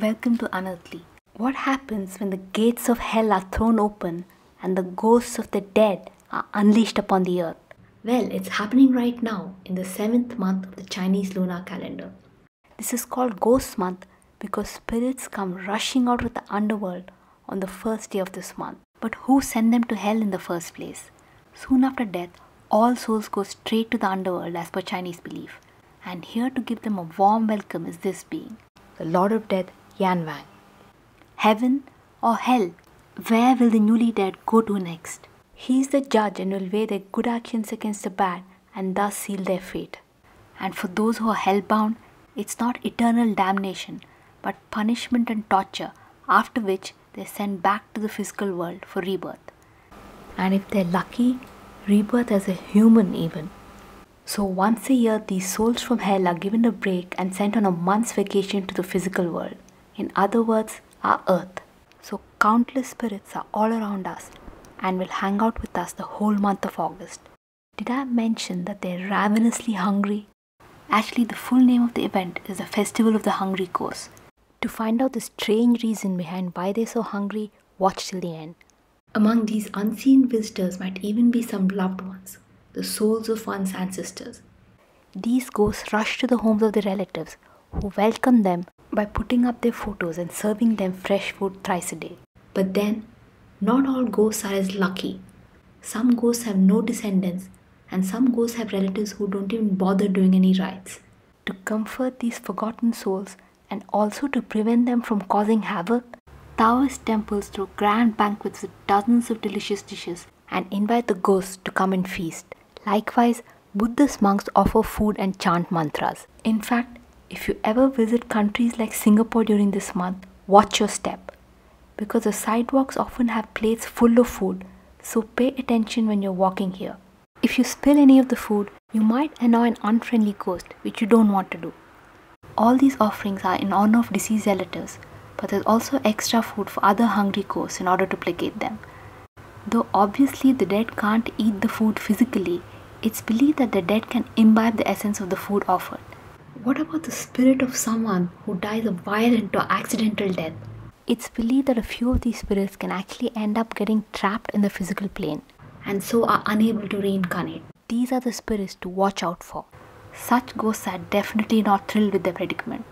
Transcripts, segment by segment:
Welcome to Unearthly. What happens when the gates of hell are thrown open and the ghosts of the dead are unleashed upon the earth? Well, it's happening right now in the 7th month of the Chinese lunar calendar. This is called Ghost Month because spirits come rushing out of the underworld on the first day of this month. But who sent them to hell in the first place? Soon after death, all souls go straight to the underworld as per Chinese belief. And here to give them a warm welcome is this being, the Lord of Death, Yan Wang. Heaven or hell? Where will the newly dead go to next? He is the judge and will weigh their good actions against the bad and thus seal their fate. And for those who are hellbound, it's not eternal damnation, but punishment and torture, after which they are sent back to the physical world for rebirth. And if they're lucky, rebirth as a human even. So once a year, these souls from hell are given a break and sent on a month's vacation to the physical world. In other words, our earth. So countless spirits are all around us and will hang out with us the whole month of August. Did I mention that they're ravenously hungry? Actually, the full name of the event is the Festival of the Hungry Ghosts. To find out the strange reason behind why they're so hungry, watch till the end. Among these unseen visitors might even be some loved ones, the souls of one's ancestors. These ghosts rush to the homes of their relatives, who welcome them by putting up their photos and serving them fresh food thrice a day. But then, not all ghosts are as lucky. Some ghosts have no descendants, and some ghosts have relatives who don't even bother doing any rites. To comfort these forgotten souls and also to prevent them from causing havoc, Taoist temples throw grand banquets with dozens of delicious dishes and invite the ghosts to come and feast. Likewise, Buddhist monks offer food and chant mantras. In fact, if you ever visit countries like Singapore during this month, watch your step. Because the sidewalks often have plates full of food, so pay attention when you're walking here. If you spill any of the food, you might annoy an unfriendly ghost, which you don't want to do. All these offerings are in honor of deceased relatives, but there's also extra food for other hungry ghosts in order to placate them. Though obviously the dead can't eat the food physically, it's believed that the dead can imbibe the essence of the food offered. What about the spirit of someone who dies a violent or accidental death? It's believed that a few of these spirits can actually end up getting trapped in the physical plane and so are unable to reincarnate. These are the spirits to watch out for. Such ghosts are definitely not thrilled with their predicament.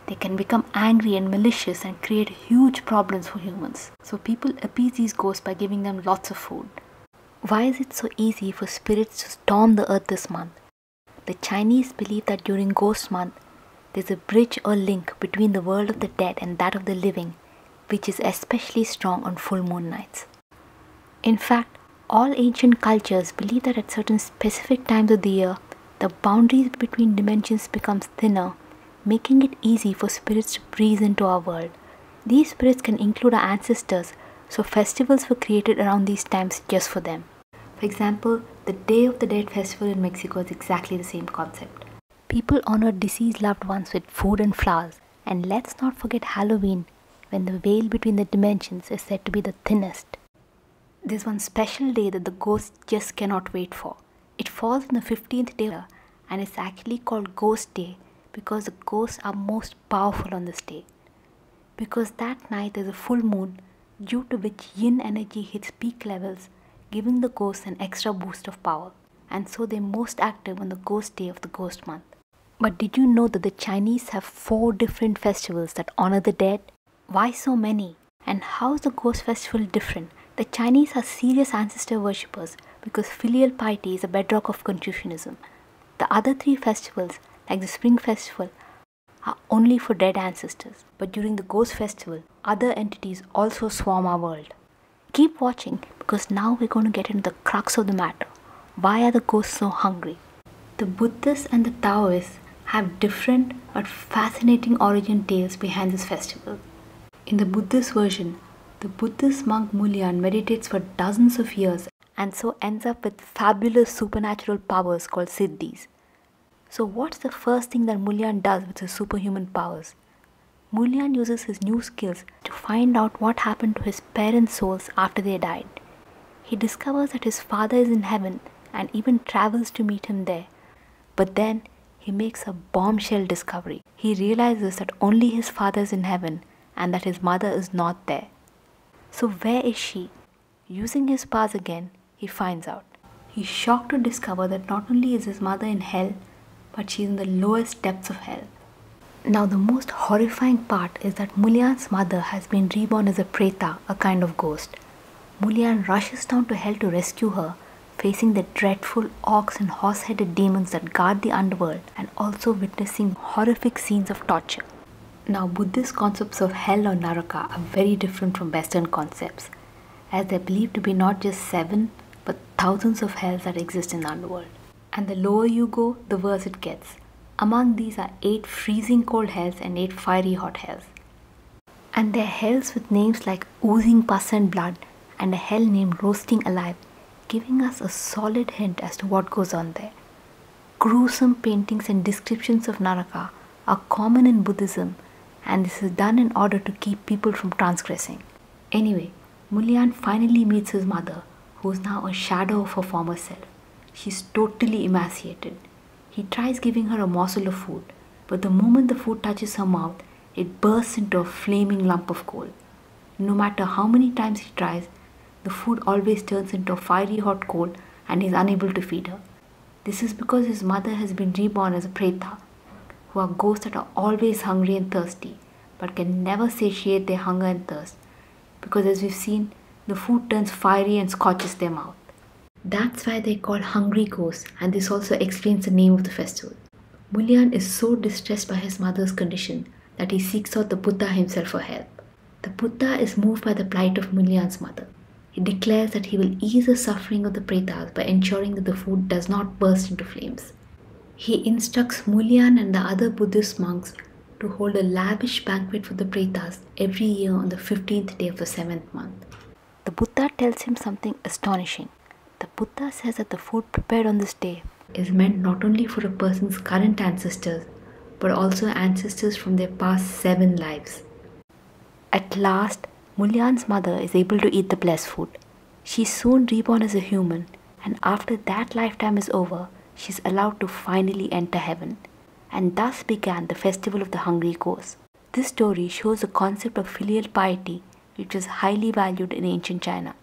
They can become angry and malicious and create huge problems for humans. So people appease these ghosts by giving them lots of food. Why is it so easy for spirits to storm the earth this month? The Chinese believe that during Ghost Month, there's a bridge or link between the world of the dead and that of the living, which is especially strong on full moon nights. In fact, all ancient cultures believe that at certain specific times of the year, the boundaries between dimensions becomes thinner, making it easy for spirits to breeze into our world. These spirits can include our ancestors, so festivals were created around these times just for them. For example, the Day of the Dead festival in Mexico is exactly the same concept. People honor deceased loved ones with food and flowers. And let's not forget Halloween, when the veil between the dimensions is said to be the thinnest. There's one special day that the ghosts just cannot wait for. It falls on the 15th day and it's actually called Ghost Day because the ghosts are most powerful on this day. Because that night there's a full moon, due to which yin energy hits peak levels, giving the ghosts an extra boost of power. And so they're most active on the Ghost Day of the Ghost Month. But did you know that the Chinese have 4 different festivals that honor the dead? Why so many? And how is the Ghost Festival different? The Chinese are serious ancestor worshippers because filial piety is a bedrock of Confucianism. The other 3 festivals, like the Spring Festival, are only for dead ancestors. But during the Ghost Festival, other entities also swarm our world. Keep watching because now we're going to get into the crux of the matter. Why are the ghosts so hungry? The Buddhists and the Taoists have different but fascinating origin tales behind this festival. In the Buddhist version, the Buddhist monk Mulyan meditates for dozens of years and so ends up with fabulous supernatural powers called siddhis. So what's the first thing that Mulyan does with his superhuman powers? Mulyan uses his new skills to find out what happened to his parents' souls after they died. He discovers that his father is in heaven and even travels to meet him there. But then he makes a bombshell discovery. He realizes that only his father is in heaven and that his mother is not there. So where is she? Using his powers again, he finds out. He's shocked to discover that not only is his mother in hell, but she's in the lowest depths of hell. Now the most horrifying part is that Mulyan's mother has been reborn as a preta, a kind of ghost. Mulyan rushes down to hell to rescue her, facing the dreadful orcs and horse-headed demons that guard the underworld and also witnessing horrific scenes of torture. Now Buddhist concepts of hell or naraka are very different from Western concepts, as they're believed to be not just 7 but thousands of hells that exist in the underworld. And the lower you go, the worse it gets. Among these are 8 freezing cold hells and 8 fiery hot hells. And they're hells with names like oozing pus and blood and a hell named roasting alive, giving us a solid hint as to what goes on there. Gruesome paintings and descriptions of Naraka are common in Buddhism, and this is done in order to keep people from transgressing. Anyway, Mulyan finally meets his mother, who is now a shadow of her former self. She's totally emaciated. He tries giving her a morsel of food, but the moment the food touches her mouth, it bursts into a flaming lump of coal. No matter how many times he tries, the food always turns into a fiery hot coal and he's unable to feed her. This is because his mother has been reborn as a preta, who are ghosts that are always hungry and thirsty, but can never satiate their hunger and thirst, because as we've seen, the food turns fiery and scorches their mouth. That's why they're called hungry ghosts, and this also explains the name of the festival. Mulyan is so distressed by his mother's condition that he seeks out the Buddha himself for help. The Buddha is moved by the plight of Mulyan's mother. He declares that he will ease the suffering of the pretas by ensuring that the food does not burst into flames. He instructs Mulyan and the other Buddhist monks to hold a lavish banquet for the pretas every year on the 15th day of the 7th month. The Buddha tells him something astonishing. The Buddha says that the food prepared on this day is meant not only for a person's current ancestors, but also ancestors from their past 7 lives. At last, Mulyan's mother is able to eat the blessed food. She is soon reborn as a human, and after that lifetime is over, she is allowed to finally enter heaven. And thus began the festival of the hungry ghosts. This story shows the concept of filial piety, which was highly valued in ancient China.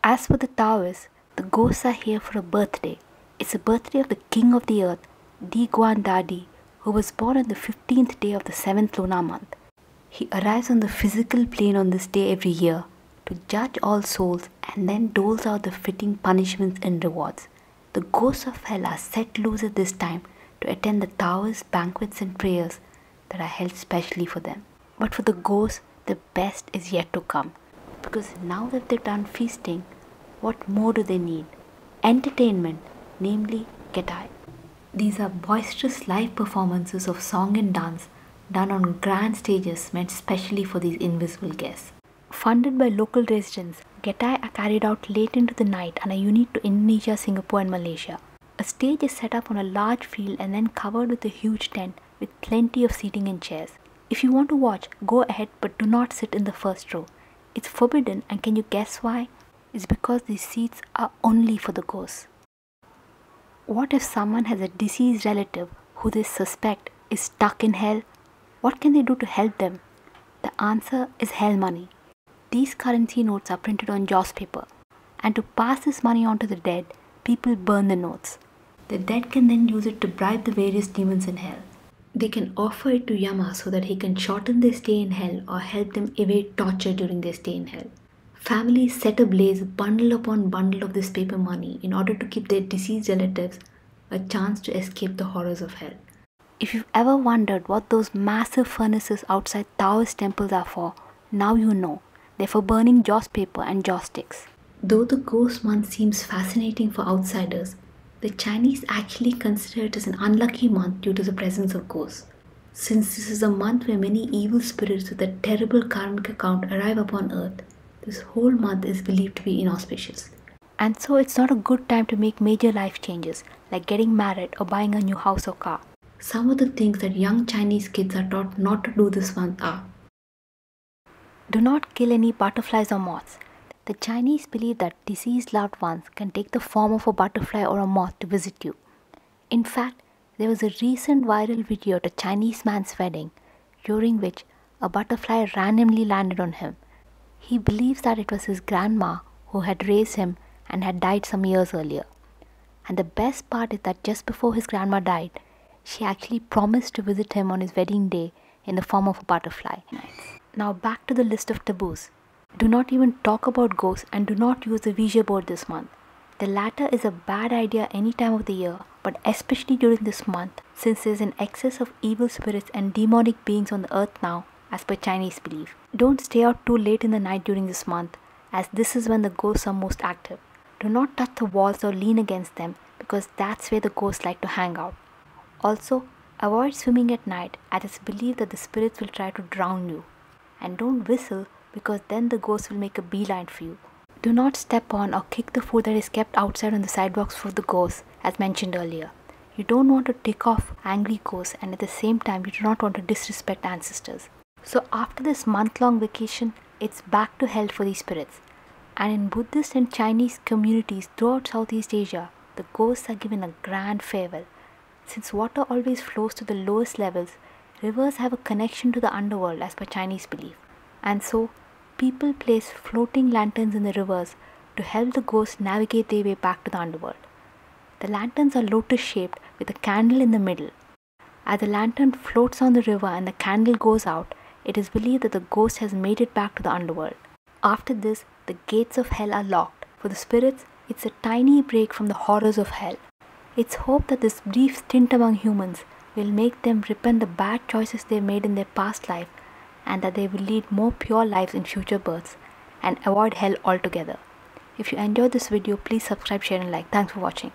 As for the Taoists, the ghosts are here for a birthday. It's a birthday of the king of the earth, Di Guan Dadi, who was born on the 15th day of the 7th lunar month. He arrives on the physical plane on this day every year to judge all souls and then doles out the fitting punishments and rewards. The ghosts of hell are set loose at this time to attend the Taoist banquets and prayers that are held specially for them. But for the ghosts, the best is yet to come, because now that they've done feasting, what more do they need? Entertainment, namely getai. These are boisterous live performances of song and dance done on grand stages meant specially for these invisible guests. Funded by local residents, getai are carried out late into the night and are unique to Indonesia, Singapore and Malaysia. A stage is set up on a large field and then covered with a huge tent with plenty of seating and chairs. If you want to watch, go ahead, but do not sit in the first row. It's forbidden, and can you guess why? It's because these seats are only for the ghosts. What if someone has a deceased relative who they suspect is stuck in hell? What can they do to help them? The answer is hell money. These currency notes are printed on joss paper, and to pass this money on to the dead, people burn the notes. The dead can then use it to bribe the various demons in hell. They can offer it to Yama so that he can shorten their stay in hell or help them evade torture during their stay in hell. Families set ablaze bundle upon bundle of this paper money in order to give their deceased relatives a chance to escape the horrors of hell. If you've ever wondered what those massive furnaces outside Taoist temples are for, now you know. They're for burning joss paper and joss sticks. Though the ghost month seems fascinating for outsiders, the Chinese actually consider it as an unlucky month due to the presence of ghosts. Since this is a month where many evil spirits with a terrible karmic account arrive upon earth, this whole month is believed to be inauspicious. And so it's not a good time to make major life changes, like getting married or buying a new house or car. Some of the things that young Chinese kids are taught not to do this month are: do not kill any butterflies or moths. The Chinese believe that deceased loved ones can take the form of a butterfly or a moth to visit you. In fact, there was a recent viral video at a Chinese man's wedding, during which a butterfly randomly landed on him. He believes that it was his grandma who had raised him and had died some years earlier. And the best part is that just before his grandma died, she actually promised to visit him on his wedding day in the form of a butterfly. Now back to the list of taboos. Do not even talk about ghosts and do not use the Ouija board this month. The latter is a bad idea any time of the year, but especially during this month, since there is an excess of evil spirits and demonic beings on the earth now, as per Chinese belief. Don't stay out too late in the night during this month, as this is when the ghosts are most active. Do not touch the walls or lean against them, because that's where the ghosts like to hang out. Also, avoid swimming at night, as it's believed that the spirits will try to drown you. And don't whistle, because then the ghosts will make a beeline for you. Do not step on or kick the food that is kept outside on the sidewalks for the ghosts, as mentioned earlier. You don't want to tick off angry ghosts, and at the same time you do not want to disrespect ancestors. So after this month-long vacation, it's back to hell for these spirits. And in Buddhist and Chinese communities throughout Southeast Asia, the ghosts are given a grand farewell. Since water always flows to the lowest levels, rivers have a connection to the underworld as per Chinese belief. And so, people place floating lanterns in the rivers to help the ghosts navigate their way back to the underworld. The lanterns are lotus-shaped with a candle in the middle. As the lantern floats on the river and the candle goes out, it is believed that the ghost has made it back to the underworld. After this, the gates of hell are locked. For the spirits, it's a tiny break from the horrors of hell. It's hoped that this brief stint among humans will make them repent the bad choices they made in their past life, and that they will lead more pure lives in future births and avoid hell altogether. If you enjoyed this video, please subscribe, share and like. Thanks for watching.